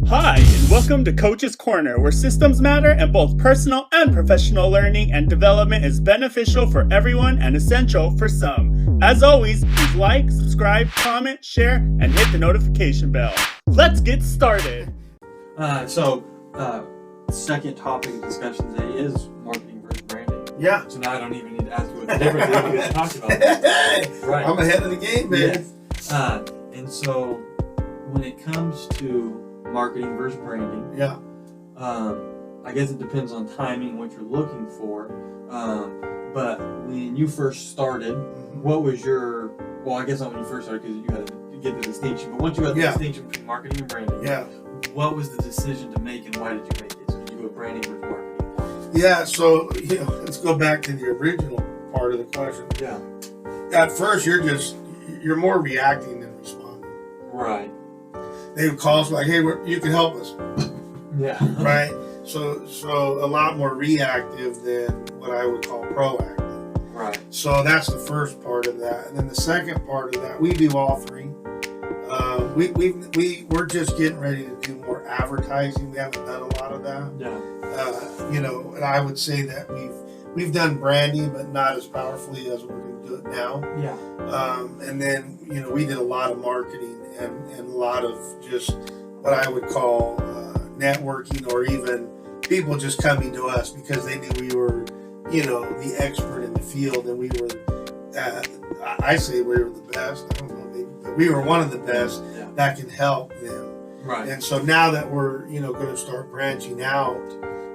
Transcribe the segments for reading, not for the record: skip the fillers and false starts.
Hi, and welcome to Coach's Corner, where systems matter and both personal and professional learning and development is beneficial for everyone and essential for some. As always, please like, subscribe, comment, share, and hit the notification bell. Let's get started. Second topic of discussion today is marketing versus branding. Yeah. So now I don't even need to ask you what the difference is because we talked about it. Right. I'm ahead of the game, man. Yes. And so when it comes to marketing versus branding, I guess it depends on timing, what you're looking for. But when you first started, what was your? Well, I guess not when you first started because you had to get the distinction. But once you had the distinction between marketing and branding, what was the decision to make, and why did you make it? So did you go branding versus marketing? Yeah. So let's go back to the original part of the question. Yeah. At first, you're more reacting than responding. Right. They would call us like, "Hey, you can help us." Yeah. Right. So a lot more reactive than what I would call proactive. Right. So that's the first part of that, and then the second part of that, we do all three. We're just getting ready to do more advertising. We haven't done a lot of that. Yeah. And I would say that we've done branding, but not as powerfully as we're going to do it now. Yeah. And then we did a lot of marketing and a lot of just what I would call networking, or even people just coming to us because they knew we were, the expert in the field, and we were. I say we were the best. I don't know, maybe, but we were one of the best that can help them. Right. And so now that we're, going to start branching out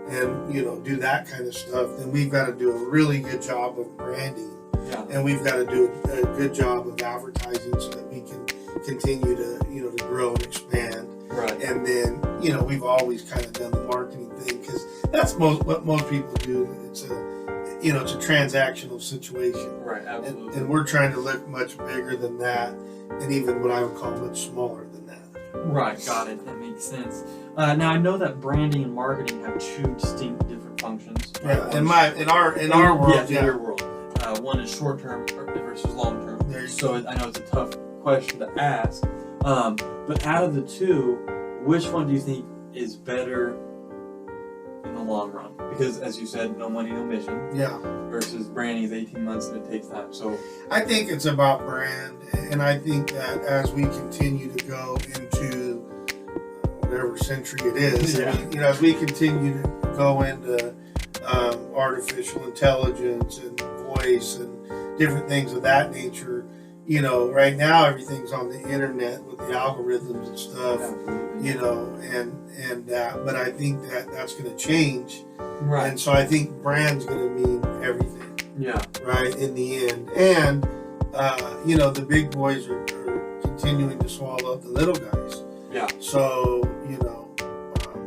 and, do that kind of stuff, then we've got to do a really good job of branding. Yeah. And we've got to do a good job of advertising so that we can continue to, to grow and expand. Right. And then, we've always kind of done the marketing thing because that's what most people do. It's a transactional situation. Right, absolutely. And we're trying to look much bigger than that, and even what I would call much smaller than that. Right, got it. That makes sense. Now I know that branding and marketing have two distinct different functions. Yeah, in our world, in your world, one is short term versus long term. So I know it's a tough question to ask. But out of the two, which one do you think is better in the long run? Because as you said, no money, no mission. Yeah. Versus branding is 18 months and it takes time. So I think it's about brand, and I think that as we continue to go into whatever century it is, as we continue to go into artificial intelligence and voice and different things of that nature, right now everything's on the internet with the algorithms and stuff, but I think that's going to change. Right. And so I think brand's going to mean everything. Yeah. Right, in the end. And, the big boys are continuing to swallow up the little guys. Yeah. So,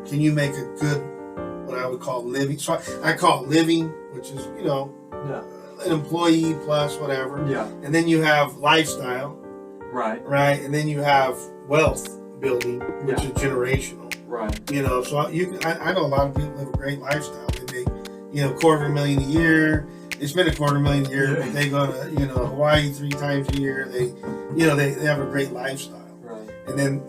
can you make a good, what I would call living? So I call it living, which is, an employee plus whatever. Yeah. And then you have lifestyle. Right. Right. And then you have wealth building, which is generational. Right. So I know a lot of people live a great lifestyle. They make, $250,000 a year. They spend $250,000 a year. But they go to, Hawaii 3 times a year. They have a great lifestyle. Right. And then,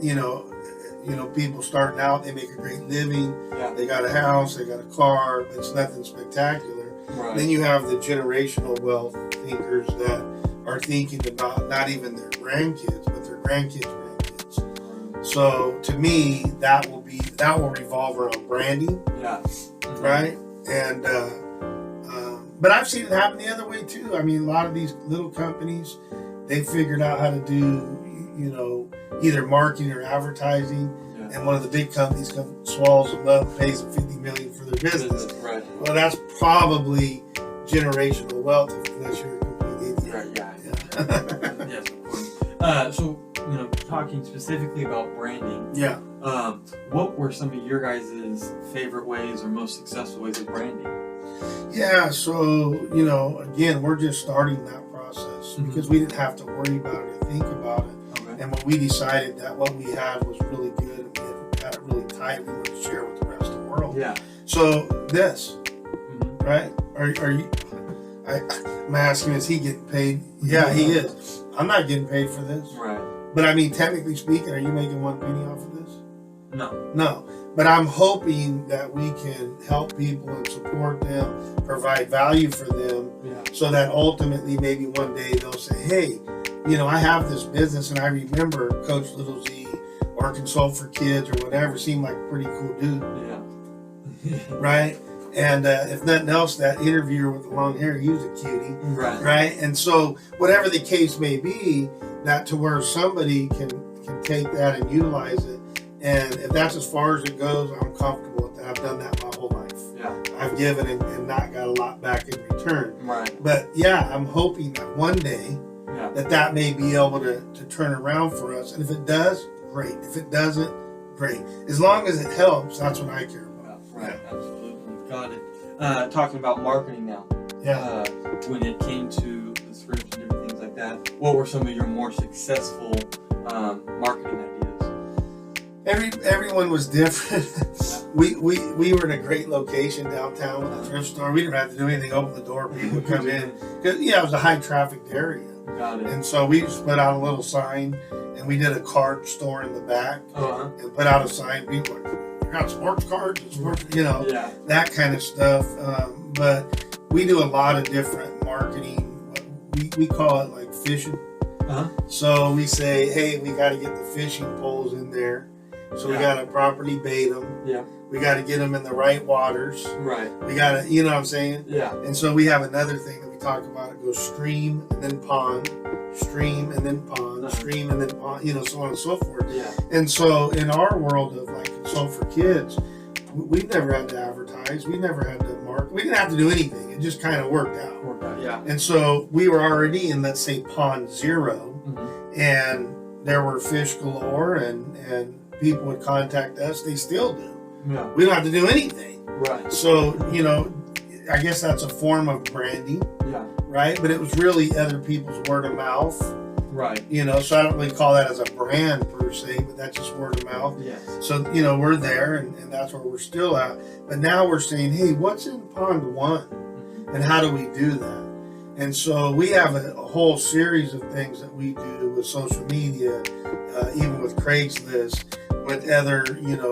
people starting out, they make a great living. Yeah. They got a house, they got a car. It's nothing spectacular. Right. Then you have the generational wealth thinkers that are thinking about not even their grandkids, but their grandkids' grandkids. So to me, that will revolve around branding. Yeah. Mm-hmm. Right. And but I've seen it happen the other way too. I mean, a lot of these little companies, they figured out how to do, either marketing or advertising. Yeah. And one of the big companies swallows them up, pays them $50 million for their business. Right. Well, that's probably generational wealth, unless you're a complete idiot. Right. Yeah. Yes, of course. So, talking specifically about branding. Yeah. What were some of your guys' favorite ways or most successful ways of branding? Yeah. So, again, we're just starting that process because we didn't have to worry about it or think about it. Okay. And when we decided that what we had was really good and we had it really tight, we wanted to share it with the rest of the world. Yeah. So this, right? Are you? I'm asking, is he getting paid? Yeah, he is. I'm not getting paid for this. Right. But I mean, technically speaking, are you making one penny off of this? No. But I'm hoping that we can help people and support them, provide value for them, so that ultimately maybe one day they'll say, hey, I have this business, and I remember Coach Little Z or Consult for Kids or whatever seemed like a pretty cool dude. Yeah. Right? And if nothing else, that interviewer with the long hair, he was a cutie. Right? And so whatever the case may be, that to where somebody can take that and utilize it. And if that's as far as it goes, I'm comfortable with that. I've done that my whole life. Yeah. I've given and not got a lot back in return. Right. But I'm hoping that one day that may be able to turn around for us. And if it does, great. If it doesn't, great. As long as it helps, that's what I care about. Right. Absolutely. Got it. Talking about marketing now. Yeah. When it came to the scripts and different things like that, what were some of your more successful marketing ideas? Everyone was different. we were in a great location downtown with a thrift store. We didn't have to do anything. Open the door, people would come in. Because it was a high trafficked area. Got it. And so we just put out a little sign, and we did a card store in the back, and put out a sign. People were like, you got sports cards, and sports, that kind of stuff. But we do a lot of different marketing. We call it like fishing. So we say, hey, we got to get the fishing poles in there. So we got to properly bait them. Yeah. We got to get them in the right waters. Right. We got to, you know what I'm saying? Yeah. And so we have another thing that we talk about. It goes stream and then pond, stream and then pond, stream and then pond, so on and so forth. Yeah. And so in our world of like Consult for Kids, we never had to advertise. We never had to market. We didn't have to do anything. It just kind of worked out. Yeah. And so we were already in, let's say, pond 0, and there were fish galore, and people would contact us. They still do. Yeah. We don't have to do anything. Right. So, I guess that's a form of branding. Yeah. Right? But it was really other people's word of mouth. Right. So I don't really call that as a brand per se, but that's just word of mouth. Yes. So, we're there, and that's where we're still at. But now we're saying, hey, what's in pond 1? And how do we do that? And so we have a whole series of things that we do with social media, even with Craigslist, with other,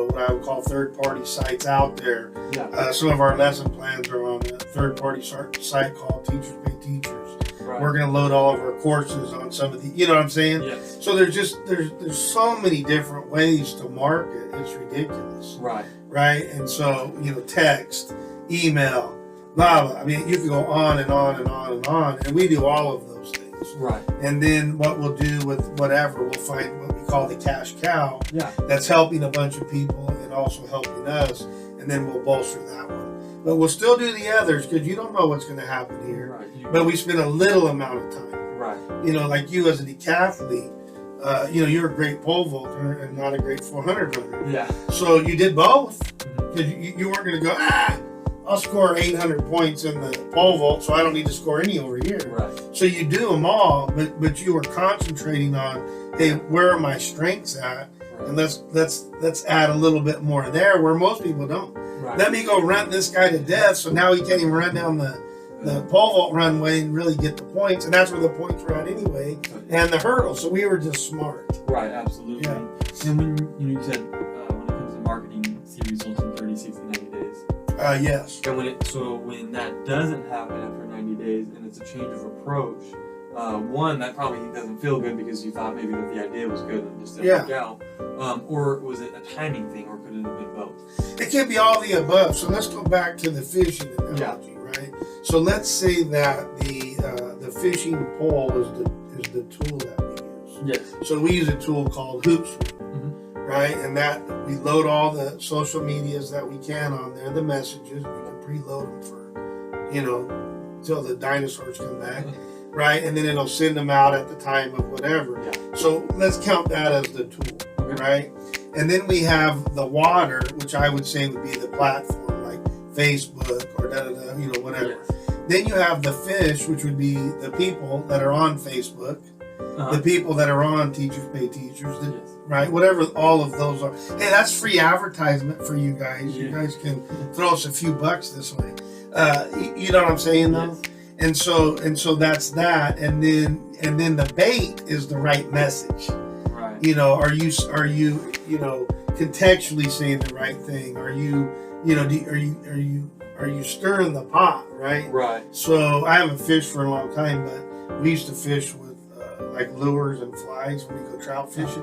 what I would call third-party sites out there. Yeah. Some of our lesson plans are on a third-party site called Teachers Pay Teachers. Right. We're going to load all of our courses on some of the, you know what I'm saying? Yes. So there's so many different ways to market. It's ridiculous. Right. Right? And so, text, email, blah, blah. I mean, you can go on and on and on and on. And we do all of those things. Right. And then what we'll do with whatever, we'll find what we call the cash cow. Yeah. That's helping a bunch of people and also helping us. And then we'll bolster that one. But we'll still do the others because you don't know what's going to happen here. Right. But we spend a little amount of time. Right. Like you as a decathlete, you're a great pole vaulter and not a great 400 runner. Yeah. So you did both because you weren't going to go, I'll score 800 points in the pole vault, so I don't need to score any over here. Right. So you do them all, but you were concentrating on, hey, where are my strengths at? Right. And let's add a little bit more there where most people don't. Right. Let me go run this guy to death, so now he can't even run down the pole vault runway and really get the points, and that's where the points were at anyway, and the hurdle. So we were just smart. Right, absolutely. Yeah. And when you said when it comes to marketing, see results in 30, 60, 90 days. Yes. And when that doesn't happen after 90 days, and it's a change of approach, one, that probably doesn't feel good because you thought maybe that the idea was good and just didn't work out. Or was it a timing thing, or could it have been both? It can be all the above. So let's go back to the fishing analogy, right? So let's say that the fishing pole is the tool that we use. Yes. So we use a tool called Hoopsweep, right? And that we load all the social medias that we can on there, the messages. We can preload them for, till the dinosaurs come back. Right, and then it'll send them out at the time of whatever. Yeah. So let's count that as the tool, right? And then we have the water, which I would say would be the platform, like Facebook or whatever. Yes. Then you have the fish, which would be the people that are on Facebook, the people that are on Teachers Pay Teachers, right? Whatever all of those are. Hey, that's free advertisement for you guys. Yeah. You guys can throw us a few bucks this way. You know what I'm saying, though? Yes. And so that's that, and then the bait is the right message. Right. Are you contextually saying the right thing? Are you, are you stirring the pot, right? Right. So I haven't fished for a long time, but we used to fish with like lures and flies when we go trout fishing,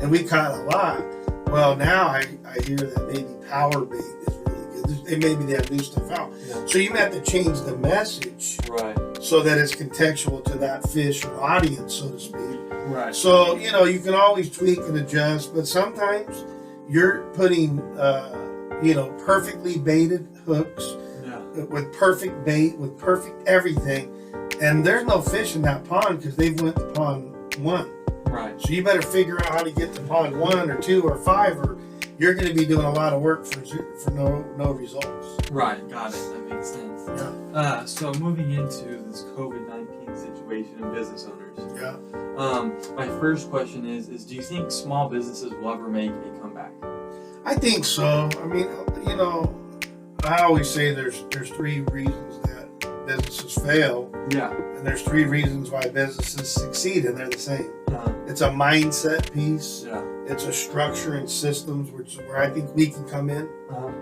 and we caught a lot. Well, now I hear that maybe power bait is really good. Maybe they have new stuff out. Yeah. So you have to change the message, right, so that it's contextual to that fish or audience, so to speak. Right. So you can always tweak and adjust, but sometimes you're putting perfectly baited hooks, with perfect bait, with perfect everything, and there's no fish in that pond because they've went to pond 1. Right. So you better figure out how to get to pond 1 or 2 or 5, or you're going to be doing a lot of work for no results. Right. Got it. That makes sense. Yeah. So moving into this COVID-19 situation and business owners. Yeah. My first question is do you think small businesses will ever make a comeback? I think so. I mean, I always say there's 3 reasons that businesses fail. Yeah. And there's 3 reasons why businesses succeed, and they're the same. It's a mindset piece. Yeah. It's a structure and systems, where I think we can come in,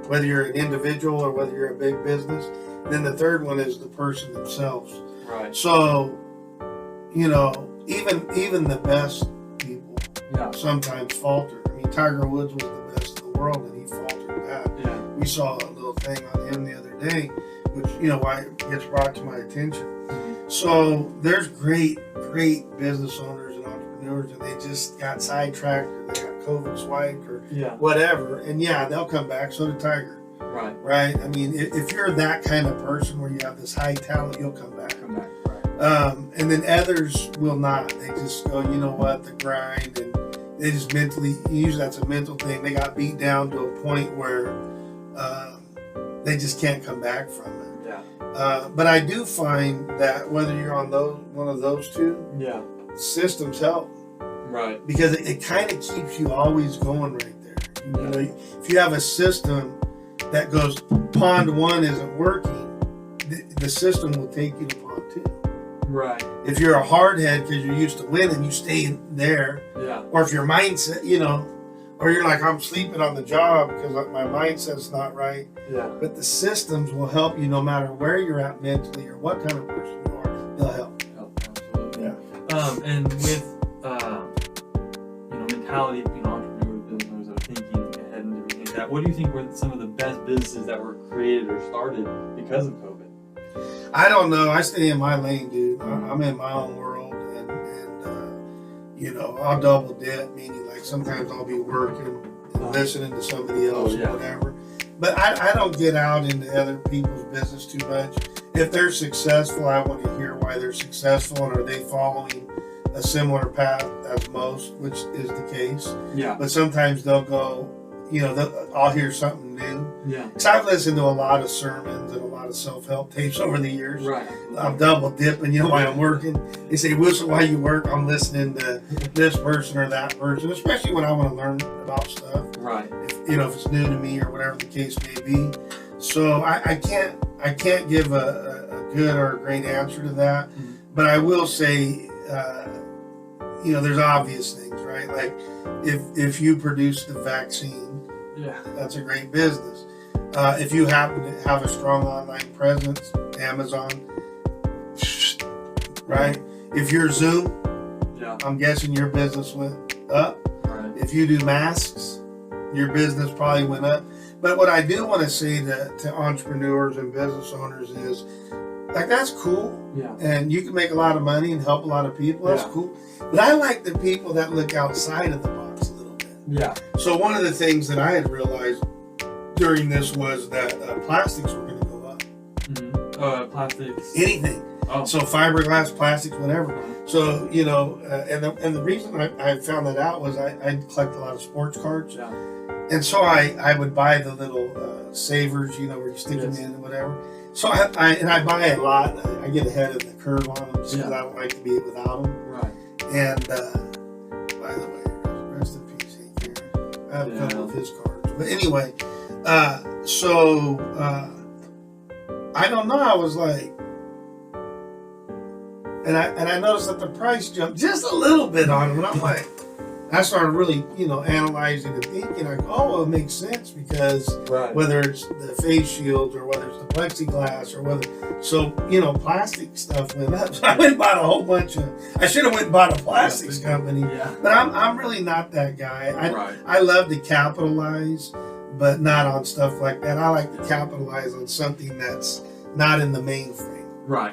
whether you're an individual or whether you're a big business. And then the third one is the person themselves. Right. So, even the best people sometimes falter. I mean, Tiger Woods was the best in the world, and he faltered that. Yeah. We saw a little thing on him the other day, which, why it gets brought to my attention. So there's great business owners and entrepreneurs, and they just got sidetracked, or they got COVID swiped, or whatever. And they'll come back. So did Tiger. Right. Right. I mean, if you're that kind of person where you have this high talent, you'll come back. Right. And then others will not. They just go, the grind, and they just mentally. Usually that's a mental thing. They got beat down to a point where they just can't come back from it. But I do find that whether you're on one of those 2, systems help. Right. Because it kind of keeps you always going right there. If you have a system that goes, pond 1 isn't working, the system will take you to pond 2. Right. If you're a hard head because you're used to winning, you stay there. Yeah. Or if your mindset, or you're like, I'm sleeping on the job because my mindset's not right. Yeah. But the systems will help you no matter where you're at mentally or what kind of person you are. They'll help. Absolutely. Yeah. And with mentality of entrepreneurs, business owners that are thinking ahead and everything like that, what do you think were some of the best businesses that were created or started because of COVID? I don't know. I stay in my lane, dude. I'm in my own world, and I'll double dip, meaning like sometimes I'll be working and listening to somebody else or whatever. But I don't get out into other people's business too much. If they're successful, I want to hear why they're successful, and are they following a similar path as most, which is the case. Yeah. But sometimes they'll go, I'll hear something new. Yeah. Because I've listened to a lot of sermons and a lot of self-help tapes over the years. Right. I'm double dipping, while I'm working. They say, Wilson, while you work, I'm listening to this person or that person, especially when I want to learn about stuff. Right. If it's new to me or whatever the case may be. So I can't give a good or a great answer to that. Mm-hmm. But I will say, there's obvious things, right? Like if you produce the vaccine, that's a great business. If you happen to have a strong online presence, Amazon, right? If you're Zoom, I'm guessing your business went up. Right. If you do masks, your business probably went up. But what I do want to say to entrepreneurs and business owners is, like, that's cool. Yeah. And you can make a lot of money and help a lot of people. That's cool. But I like the people that look outside of the box a little bit. Yeah. So one of the things that I had realized during this was that plastics were going to go up. Mm-hmm. Plastics. Anything. Oh. So fiberglass, plastics, whatever. So, and the reason I found that out was I collect a lot of sports cards. Yeah. And so I would buy the little savers, where you stick them in and whatever. So I buy a lot. I get ahead of the curve on them just because I don't like to be without them. Right. And by the way, rest in peace, Hank Aaron. I have a couple of his cards. But anyway, I don't know. I was like, and I noticed that the price jumped just a little bit on them, and I'm like, I started really, analyzing and thinking, like, oh, well, it makes sense because whether it's the face shields or whether it's the plexiglass or plastic stuff went up. So I went and bought a whole bunch of, I should have went and bought a plastics company, but I'm really not that guy. I love to capitalize, but not on stuff like that. I like to capitalize on something that's not in the mainframe. Right.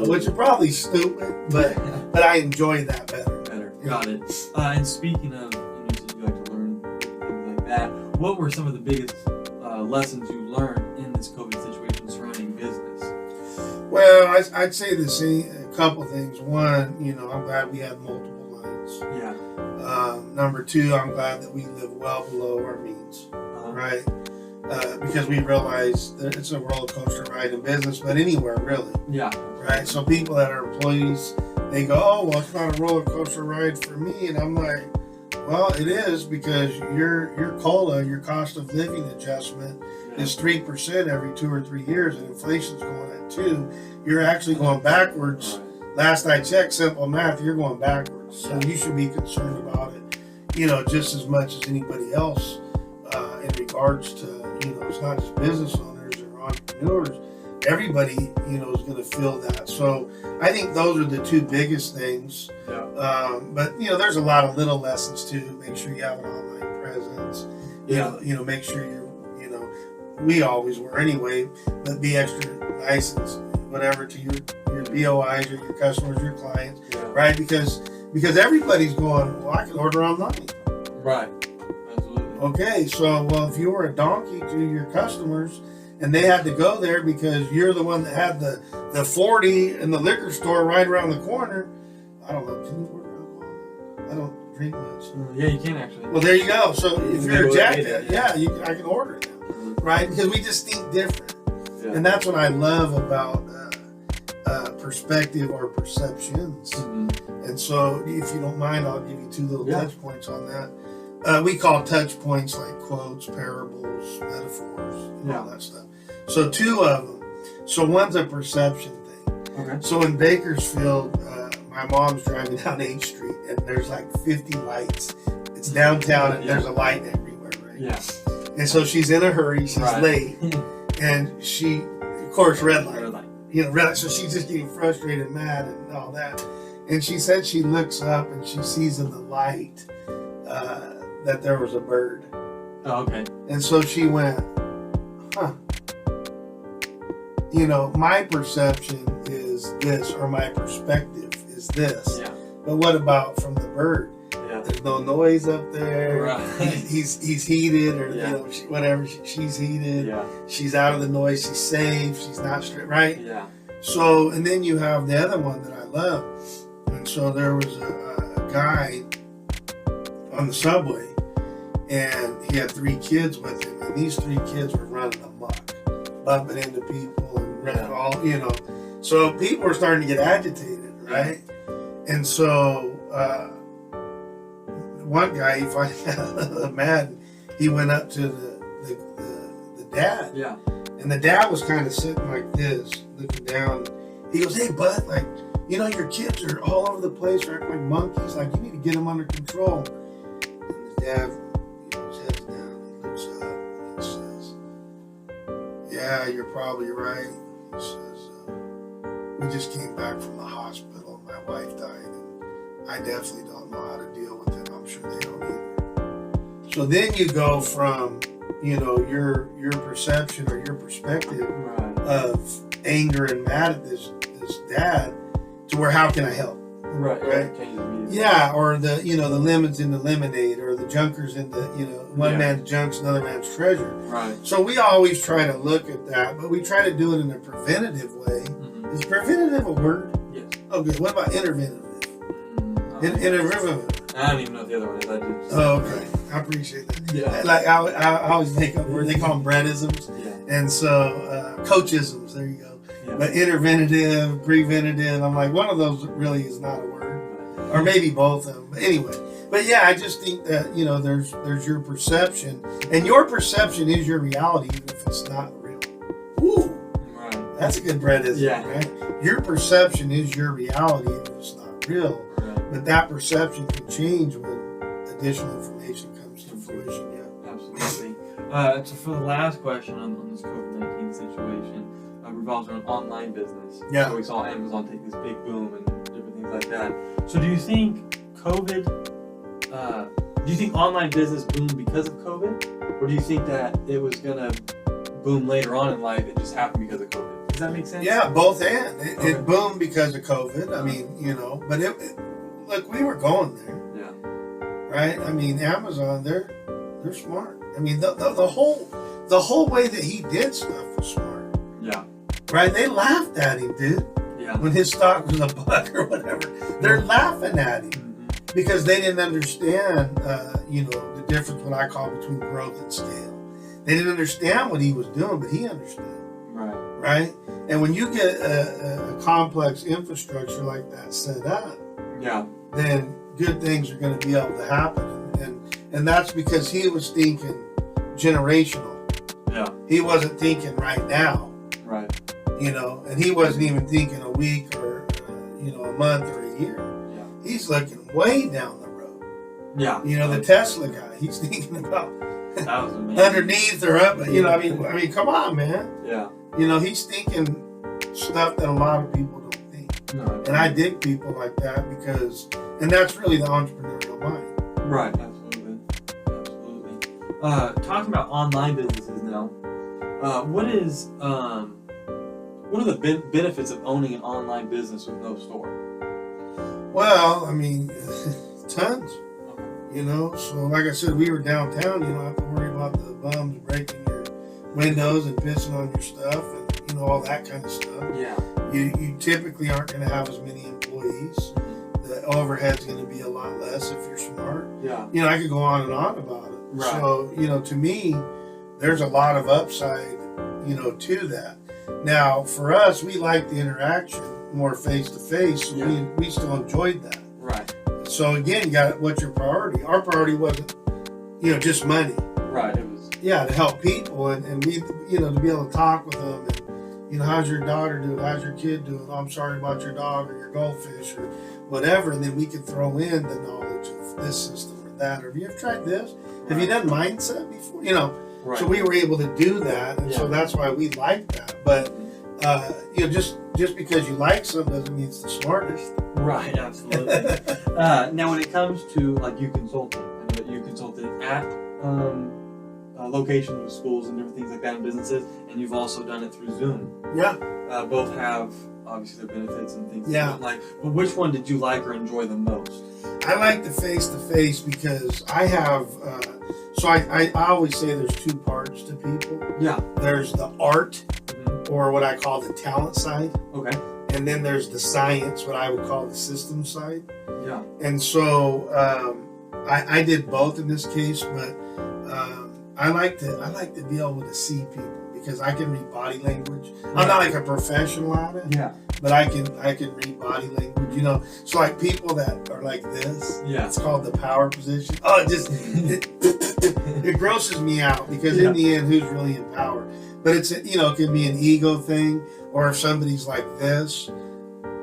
Which is probably stupid, but I enjoy that better. Got it. And speaking of, you said you like to learn things like that. What were some of the biggest lessons you learned in this COVID situation surrounding business? Well, I'd say a couple things. One, I'm glad we had multiple lines. Yeah. Number two, I'm glad that we live well below our means, right? Because we realize that it's a roller coaster ride in business, but anywhere really. Yeah. Right. So people that are employees, they go, oh, well, it's not a roller coaster ride for me, and I'm like, well, it is because your COLA, your cost of living adjustment, is 3% every 2 or 3 years, and inflation's going at 2%. You're actually going backwards. Right. Last I checked, simple math, you're going backwards. So you should be concerned about it, just as much as anybody else in regards to, it's not just business owners or entrepreneurs. Everybody, is going to feel that. So I think those are the two biggest things. Yeah. But, there's a lot of little lessons too. Make sure you have an online presence. Make sure we always were anyway, but be extra nice and whatever to your BOIs or your customers, your clients, right? Because everybody's going, well, I can order online. Right. Absolutely. Okay, so if you were a donkey to your customers and they had to go there because you're the one that had the 40 in the liquor store right around the corner, I don't know, can you order alcohol? I don't drink much. Yeah, you can actually. Well, there you go. So if you're a jackass, I can order it now, right? Because we just think different. Yeah. And that's what I love about perspective or perceptions. Mm-hmm. And so if you don't mind, I'll give you 2 little touch points on that. We call touch points like quotes, parables, metaphors, all that stuff. So 2 of them. So one's a perception thing. Okay. So in Bakersfield, my mom's driving down 8th Street and there's like 50 lights. It's downtown and there's a light everywhere, right? Yeah. And so she's in a hurry, she's late, and she, of course, red light. Red light. So she's just getting frustrated and mad and all that. And she said she looks up and she sees in the light that there was a bird. Oh, okay. And so she went, huh. My perception is this, or my perspective is this. Yeah. But what about from the bird? Yeah. There's no noise up there. Right. He's heated, or whatever. She's heated. Yeah. She's out of the noise. She's safe. She's not straight. Right. Yeah. So, and then you have the other one that I love. And so there was a guy on the subway, and he had 3 kids with him, and these 3 kids were running amok, bumping into people and running all, So people were starting to get agitated, right? And so one guy, he finally got mad. He went up to the dad. Yeah. And the dad was kind of sitting like this, looking down. He goes, hey, bud, like, your kids are all over the place, acting like monkeys. Like, you need to get them under control. And his dad, his head's down. He looks up and he says, yeah, you're probably right. He says, we just came back from the hospital. My wife died, and I definitely don't know how to deal with it. I'm sure they don't either. So then you go from, your perception or your perspective of anger and mad at this dad to where, how can I help? Right. Yeah, or the the lemons in the lemonade, or the junkers in the one man's junks, another man's treasure. Right. So we always try to look at that, but we try to do it in a preventative way. Mm-hmm. Is preventative a word? Yes. Okay. What about interventive? Interventive. I don't even know what the other one is. I do. Oh, okay. I appreciate that. Yeah. Like I always make up words. They call them breadisms. Yeah. And so coachisms. There you go. Yeah. But interventive, preventative, I'm like, one of those really is not a word. Or maybe both of them. But anyway. But yeah, I just think that, there's your perception. And your perception is your reality, even if it's not real. Ooh. Right. That's a good breadism, right? Your perception is your reality, even if it's not real. Right. But that perception can change when a additional information comes to fruition. Yeah, absolutely. So for the last question on this COVID-19 situation, revolves around online business. Yeah. So we saw Amazon take this big boom and different things like that. So do you think online business boomed because of COVID? Or do you think that it was going to boom later on in life and just happened because of COVID? Does that make sense? Yeah, both and. It boomed because of COVID. I mean, but look, we were going there. Yeah. Right? I mean, Amazon, they're smart. I mean, the whole way that he did stuff was smart. Yeah. Right? They laughed at him, dude. Yeah. When his stock was $1 or whatever, they're laughing at him because they didn't understand, the difference, what I call between growth and scale. They didn't understand what he was doing, but he understood. Right. Right? And when you get a complex infrastructure like that set up, yeah, then good things are going to be able to happen. And that's because he was thinking generational. Yeah. He wasn't thinking right now. Right. And he wasn't even thinking a week or, a month or a year. Yeah. He's looking way down the road. Yeah. The Tesla guy, he's thinking about that was amazing. underneath or up. I mean, come on, man. Yeah. He's thinking stuff that a lot of people don't think. No, and I dig people like that and that's really the entrepreneurial mind. Right. Absolutely. Talking about online businesses now, what are the benefits of owning an online business with no store? Well, I mean, tons. So like I said, we were downtown. You don't have to worry about the bums breaking your windows and pissing on your stuff and all that kind of stuff. Yeah. You typically aren't going to have as many employees. The overhead's going to be a lot less if you're smart. Yeah. I could go on and on about it. Right. So, to me, there's a lot of upside, to that. Now, for us, we like the interaction more face to face. So we still enjoyed that. Right. So again, you got what's your priority? Our priority wasn't, just money. Right. It was. Yeah, to help people and we, to be able to talk with them and, how's your daughter doing? How's your kid doing? Oh, I'm sorry about your dog or your goldfish or whatever. And then we could throw in the knowledge of this system or that. Or have you ever tried this? Right. Have you done mindset before? Right. So we were able to do that. And so that's why we like that. But, just because you like something doesn't mean it's the smartest. Right, absolutely. Now, when it comes to you consulting, I know that you consulted at locations with schools and different things like that in businesses, and you've also done it through Zoom. Yeah. Both have obviously their benefits and things. Yeah. But which one did you like or enjoy the most? I like the face-to-face because I have. I always say there's two parts to people. Yeah. There's the art, or what I call the talent side. Okay. And then there's the science, what I would call the system side. Yeah. And so I did both in this case, but I like to be able to see people because I can read body language. Right. I'm not like a professional at it. Yeah. But I can read body language. So like people that are like this. Yeah. It's called the power position. Oh, it grosses me out because in the end, who's really in power? But it can be an ego thing, or if somebody's like this,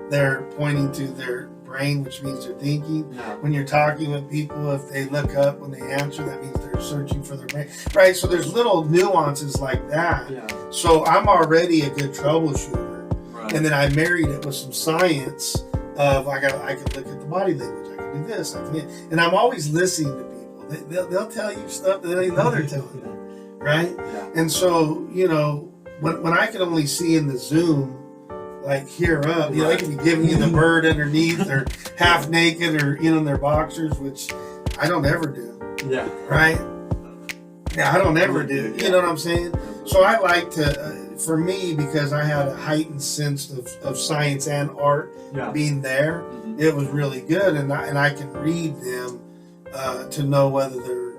they're pointing to their brain, which means they're thinking. Yeah. When you're talking with people, if they look up when they answer, that means they're searching for their brain. Right? So there's little nuances like that. Yeah. So I'm already a good troubleshooter. Right. And then I married it with some science of I can look at the body language, I can do this, and I'm always listening to people. They'll tell you stuff that they know they're telling you, right? Yeah. And so when I can only see in the Zoom, like here up, they can be giving you the bird underneath, or half naked, or in their boxers, which I don't ever do. Yeah. Right. Yeah, I don't ever do. You know what I'm saying? So I like to. For me, because I had a heightened sense of science and art being there, it was really good, and I can read them to know whether they're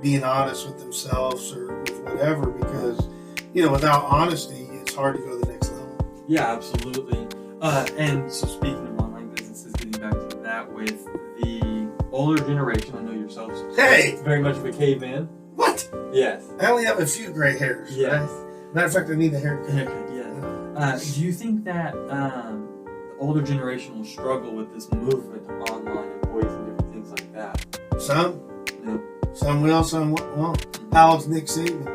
being honest with themselves or with whatever. Because without honesty, it's hard to go to the next level. Yeah, absolutely. And so, speaking of online businesses, getting back to that with the older generation, I know yourselves. Hey, very much of a caveman. What? Yes. I only have a few gray hairs. Yes. Right? Matter of fact, I need a haircut. Yes. Do you think that the older generation will struggle with this movement of online and voice and different things like that? Some. Yeah. Some will, some won't. How old's Nick Saban?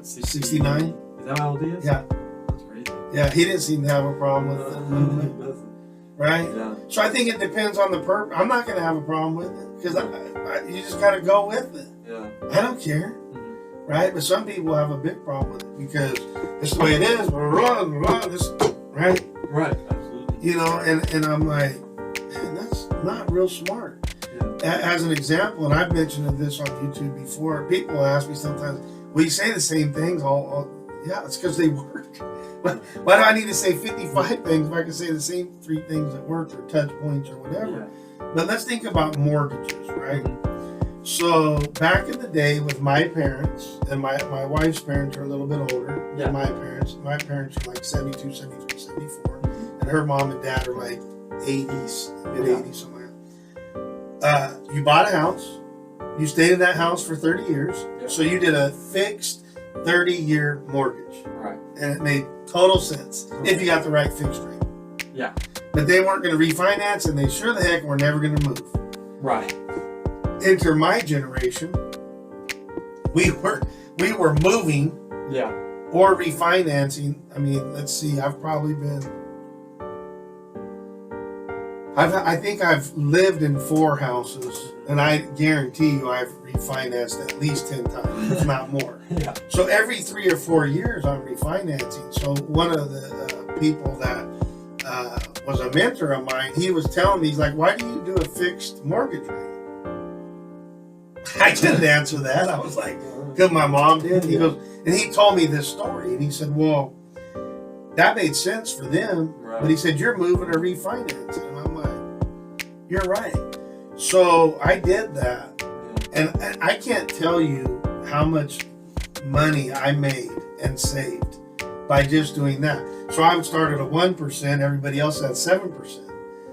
69? Is that how old he is? Yeah. That's crazy. Yeah, he didn't seem to have a problem with it. He doesn't. Right? Yeah. So I think it depends on the purpose. I'm not going to have a problem with it because you just got to go with it. Yeah. I don't care. Mm-hmm. Right? But some people have a big problem with it because it's the way it is. Right? Right, absolutely. You know, and I'm like, man, that's not real smart. Yeah. As an example, and I've mentioned this on YouTube before, people ask me sometimes, well, you say the same things yeah, it's because they work. Why do I need to say 55 things if I can say the same 3 things at work or touch points or whatever? Yeah. But let's think about mortgages, right? Mm-hmm. So back in the day with my parents, and my wife's parents are a little bit older than my parents. My parents are like 72, 73, 74. And her mom and dad are like 80s, mid-80s, something like that. You bought a house. You stayed in that house for 30 years. Yeah. So you did a fixed 30-year mortgage. Right. And it made total sense if you got the right fixed rate. Yeah. But they weren't going to refinance, and they sure the heck were never going to move. Right. Enter my generation. We were moving, Yeah. or refinancing. I mean, let's see. I think I've lived in 4 houses, and I guarantee you I've refinanced at least 10 times, if not more. Yeah. So every 3 or 4 years I'm refinancing. So one of the people that was a mentor of mine, he was telling me, he's like, why do you do a fixed mortgage rate? I didn't answer that. I was like, because my mom did. He goes, and he told me this story, and he said, well, that made sense for them. Right. But he said, you're moving or refinancing. And I'm like, you're right. So I did that. And I can't tell you how much money I made and saved by just doing that. So I would start at a 1%, everybody else had 7%.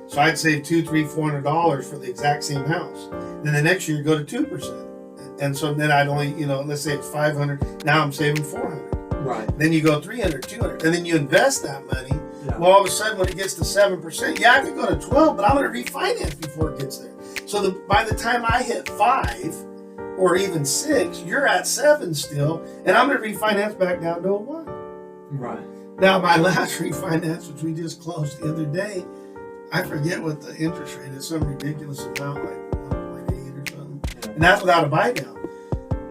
So I'd save $200, $300, $400 for the exact same house. Then the next year go to 2%. And so then I'd only, let's say it's 500. Now I'm saving 400. Right. Then you go 300, 200, and then you invest that money. Yeah. Well, all of a sudden when it gets to 7%, yeah, I could go to 12, but I'm going to refinance before it gets there. So by the time I hit 5 or even 6, you're at 7 still, and I'm going to refinance back down to a 1. Right. Now my last refinance, which we just closed the other day, I forget what the interest rate is, some ridiculous amount, like 1.8 or something. Yeah. And that's without a buy down.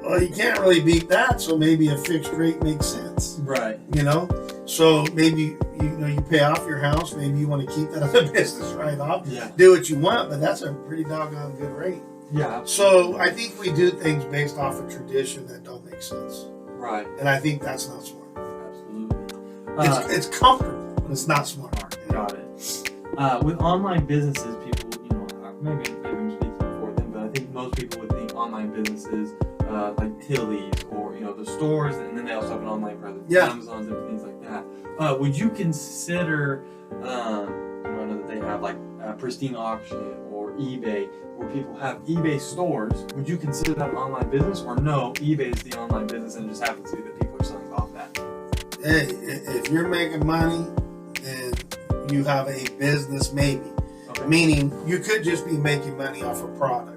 Well, you can't really beat that, so maybe a fixed rate makes sense. Right. So maybe you pay off your house, maybe you want to keep that as a business right off. Yeah. Do what you want, but that's a pretty doggone good rate. Yeah. So I think we do things based off of tradition that don't make sense. Right. And I think that's not smart. Absolutely. It's comfortable, but it's not smart. Got it. With online businesses, people, maybe I'm speaking for them, but I think most people would think online businesses like Tilly's or the stores, and then they also have an online presence, Amazon's and things like that. Would you consider, I know that they have like Pristine Auction or eBay, where people have eBay stores? Would you consider that an online business, or no? eBay is the online business, and it just happens to be that people are selling off that. Hey, if you're making money, then you have a business, maybe. Okay. Meaning, you could just be making money off a product.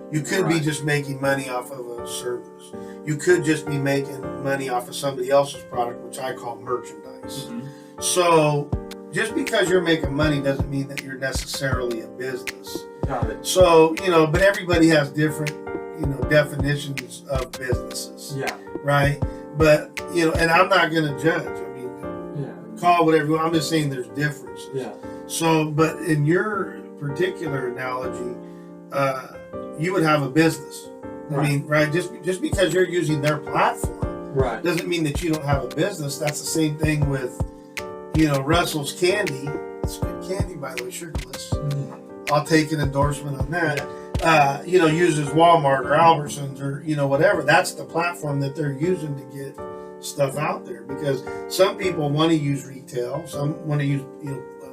You could be just making money off of a service. You could just be making money off of somebody else's product, which I call merchandise. Mm-hmm. So, just because you're making money doesn't mean that you're necessarily a business. Got it. So, but everybody has different, definitions of businesses. Yeah. Right? But, and I'm not going to judge. I mean, call whatever you want. I'm just saying there's differences. Yeah. So, but in your particular analogy, you would have a business. I mean, right? Just because you're using their platform, right, doesn't mean that you don't have a business. That's the same thing with, Russell's Candy. It's good candy, by the way, sugarless. Mm-hmm. I'll take an endorsement on that. Yeah. Uses Walmart or Albertsons or whatever. That's the platform that they're using to get stuff out there, because some people want to use retail, some want to use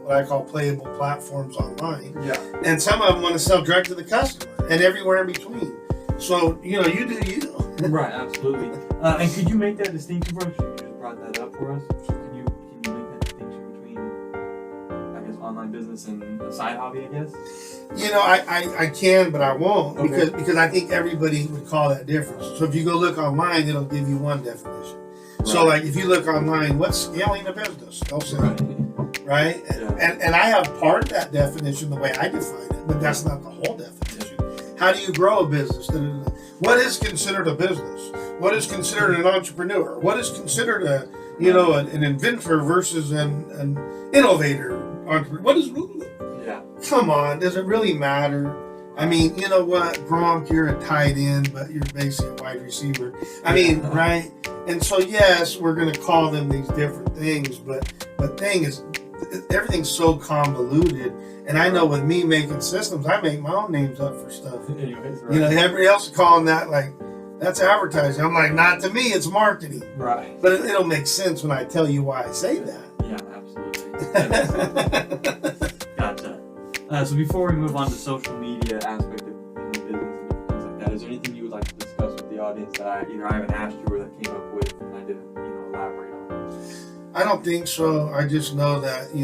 what I call playable platforms online, and some of them want to sell direct to the customer, and everywhere in between. So you do you. Right, absolutely. And could you make that distinction for us? You just brought that up for us. So can you make that distinction between, I guess, online business and a side hobby, I guess? You know, I can, but I won't Okay. because I think everybody would call that different. So if you go look online, it'll give you one definition. So like if you look online, what's scaling a business? They'll say, right? Yeah. And I have part of that definition the way I define it, but that's not the whole definition. How do you grow a business? What is considered a business? What is considered an entrepreneur? What is considered an inventor versus an innovator entrepreneur? What is? Yeah. Come on, does it really matter? I mean, you know what, Gronk, you're a tight end, but you're basically a wide receiver. I mean, right? And so yes, we're going to call them these different things, but thing is, everything's so convoluted. And I know with me making systems, I make my own names up for stuff. Anyways, You know, everybody else is calling that like that's advertising. I'm like, not to me, it's marketing. Right. But it'll make sense when I tell you why I say that. Yeah, absolutely. Gotcha. So before we move on to social media aspect of business and things like that, is there anything you would like to discuss with the audience that either I haven't asked you or that came up with and I didn't elaborate on? I don't think so. I just know that,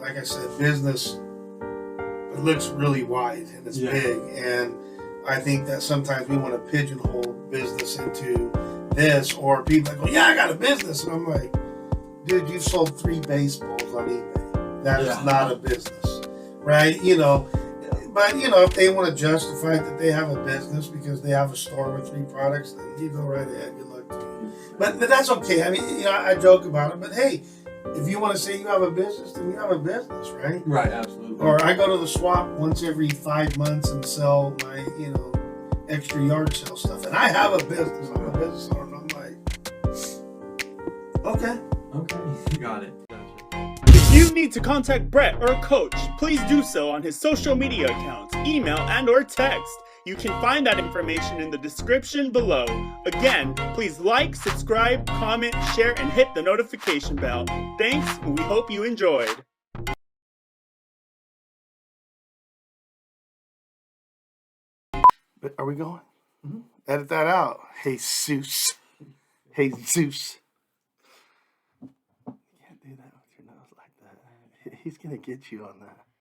like I said, business, it looks really wide and it's big. And I think that sometimes we want to pigeonhole business into this, or people that go, yeah, I got a business. And I'm like, dude, you sold 3 baseballs on eBay. That is not a business, right? But if they want to justify that they have a business because they have a store with 3 products, then you go right ahead. Good luck to you. But that's okay. I mean, I joke about it, but hey, if you want to say you have a business, then you have a business, right? Right, absolutely. Or I go to the swap once every 5 months and sell my, extra yard sale stuff. And I have a business. I'm a business owner. And I'm like, okay. Okay, got it. If you need to contact Brett or Coach, please do so on his social media accounts, email, and or text. You can find that information in the description below. Again, please like, subscribe, comment, share, and hit the notification bell. Thanks, and we hope you enjoyed. But are we going? Mm-hmm. Edit that out. Hey, Zeus. Hey, Zeus. You can't do that with your nose like that. He's going to get you on that.